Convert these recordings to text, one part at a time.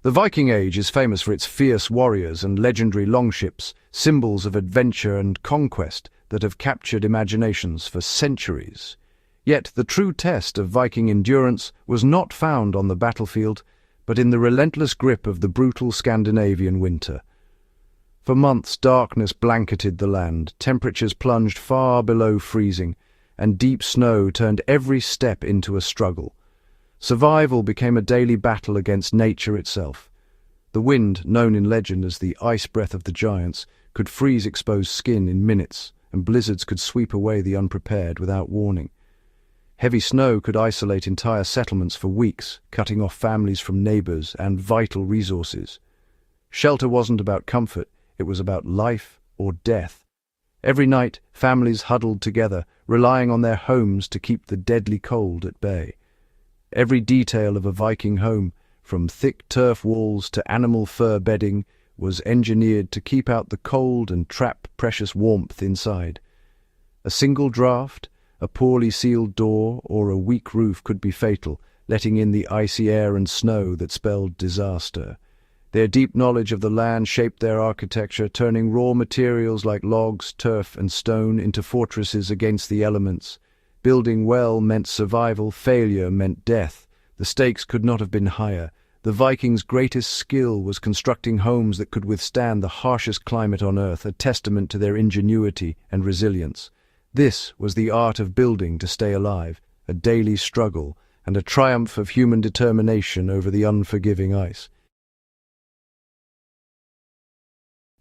The Viking Age is famous for its fierce warriors and legendary longships, symbols of adventure and conquest that have captured imaginations for centuries. Yet the true test of Viking endurance was not found on the battlefield, but in the relentless grip of the brutal Scandinavian winter. For months, darkness blanketed the land, temperatures plunged far below freezing, and deep snow turned every step into a struggle. Survival became a daily battle against nature itself. The wind, known in legend as the ice breath of the giants, could freeze exposed skin in minutes, and blizzards could sweep away the unprepared without warning. Heavy snow could isolate entire settlements for weeks, cutting off families from neighbors and vital resources. Shelter wasn't about comfort, it was about life or death. Every night, families huddled together, relying on their homes to keep the deadly cold at bay. Every detail of a Viking home, from thick turf walls to animal fur bedding, was engineered to keep out the cold and trap precious warmth inside. A single draught, a poorly sealed door, or a weak roof could be fatal, letting in the icy air and snow that spelled disaster. Their deep knowledge of the land shaped their architecture, turning raw materials like logs, turf, and stone into fortresses against the elements. Building well meant survival, failure meant death. The stakes could not have been higher. The Vikings' greatest skill was constructing homes that could withstand the harshest climate on earth, a testament to their ingenuity and resilience. This was the art of building to stay alive, a daily struggle, and a triumph of human determination over the unforgiving ice.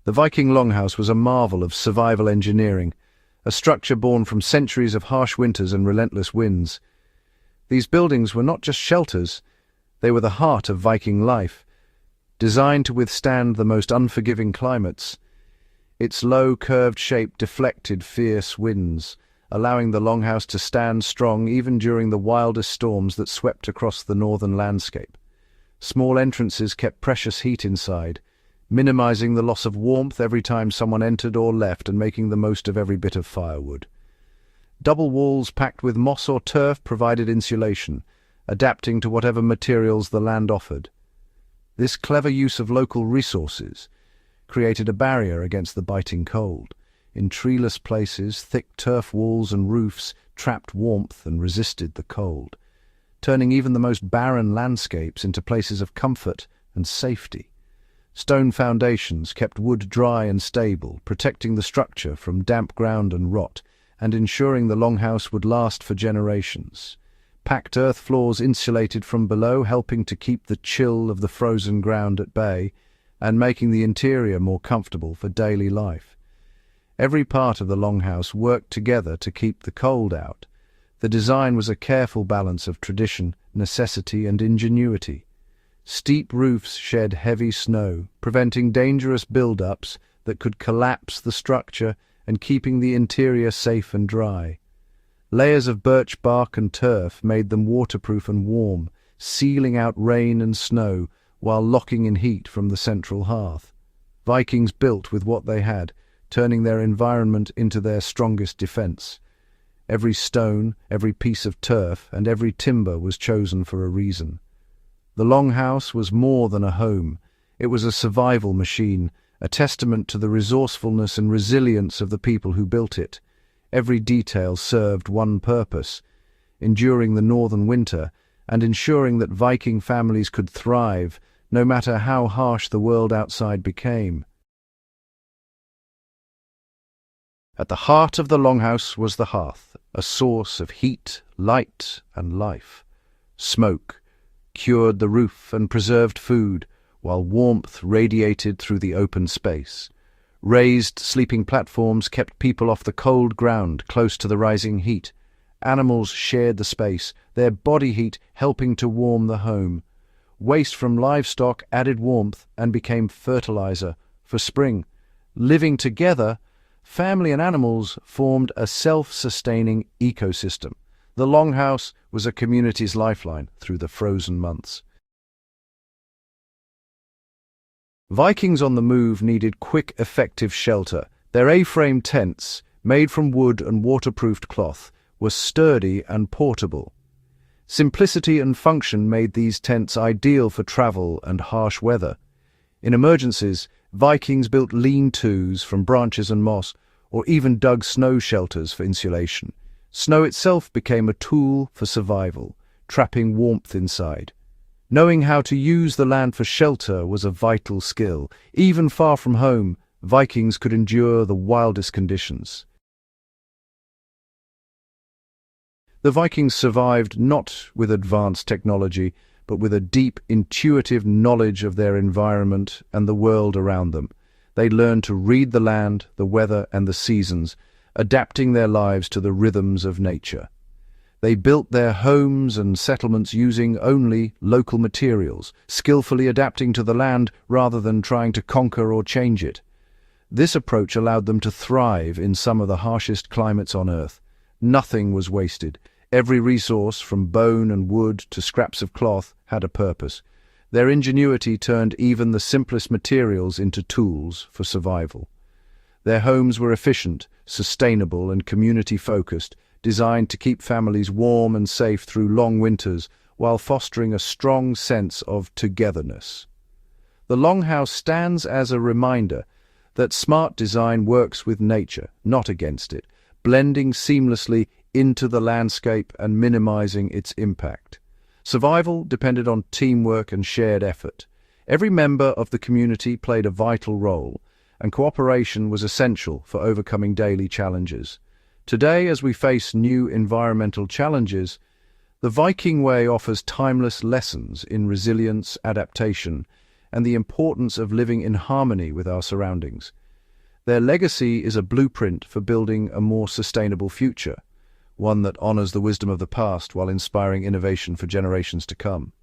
The Viking longhouse was a marvel of survival engineering, a structure born from centuries of harsh winters and relentless winds. These buildings were not just shelters, they were the heart of Viking life, designed to withstand the most unforgiving climates. Its low, curved shape deflected fierce winds, allowing the longhouse to stand strong even during the wildest storms that swept across the northern landscape. Small entrances kept precious heat inside, minimizing the loss of warmth every time someone entered or left and making the most of every bit of firewood. Double walls packed with moss or turf provided insulation, adapting to whatever materials the land offered. This clever use of local resources created a barrier against the biting cold. In treeless places, thick turf walls and roofs trapped warmth and resisted the cold, turning even the most barren landscapes into places of comfort and safety. Stone foundations kept wood dry and stable, protecting the structure from damp ground and rot, and ensuring the longhouse would last for generations. Packed earth floors insulated from below, helping to keep the chill of the frozen ground at bay, and making the interior more comfortable for daily life. Every part of the longhouse worked together to keep the cold out. The design was a careful balance of tradition, necessity, and ingenuity. Steep roofs shed heavy snow, preventing dangerous build-ups that could collapse the structure and keeping the interior safe and dry. Layers of birch bark and turf made them waterproof and warm, sealing out rain and snow while locking in heat from the central hearth. Vikings built with what they had, turning their environment into their strongest defense. Every stone, every piece of turf, and every timber was chosen for a reason. The longhouse was more than a home. It was a survival machine, a testament to the resourcefulness and resilience of the people who built it. Every detail served one purpose: enduring the northern winter and ensuring that Viking families could thrive, no matter how harsh the world outside became. At the heart of the longhouse was the hearth, a source of heat, light, and life. Smoke cured the roof and preserved food, while warmth radiated through the open space. Raised sleeping platforms kept people off the cold ground close to the rising heat. Animals shared the space, their body heat helping to warm the home. Waste from livestock added warmth and became fertilizer for spring. Living together, family and animals formed a self-sustaining ecosystem. The longhouse was a community's lifeline through the frozen months. Vikings on the move needed quick, effective shelter. Their A-frame tents, made from wood and waterproofed cloth, were sturdy and portable. Simplicity and function made these tents ideal for travel and harsh weather. In emergencies, Vikings built lean-tos from branches and moss, or even dug snow shelters for insulation. Snow itself became a tool for survival, trapping warmth inside. Knowing how to use the land for shelter was a vital skill. Even far from home, Vikings could endure the wildest conditions. The Vikings survived not with advanced technology, but with a deep, intuitive knowledge of their environment and the world around them. They learned to read the land, the weather, and the seasons, adapting their lives to the rhythms of nature. They built their homes and settlements using only local materials, skillfully adapting to the land rather than trying to conquer or change it. This approach allowed them to thrive in some of the harshest climates on Earth. Nothing was wasted. Every resource, from bone and wood to scraps of cloth, had a purpose. Their ingenuity turned even the simplest materials into tools for survival. Their homes were efficient, sustainable, and community-focused, designed to keep families warm and safe through long winters while fostering a strong sense of togetherness. The Longhouse stands as a reminder that smart design works with nature, not against it, blending seamlessly into the landscape and minimizing its impact. Survival depended on teamwork and shared effort. Every member of the community played a vital role, and cooperation was essential for overcoming daily challenges. Today, as we face new environmental challenges, the Viking way offers timeless lessons in resilience, adaptation, and the importance of living in harmony with our surroundings. Their legacy is a blueprint for building a more sustainable future, one that honors the wisdom of the past while inspiring innovation for generations to come.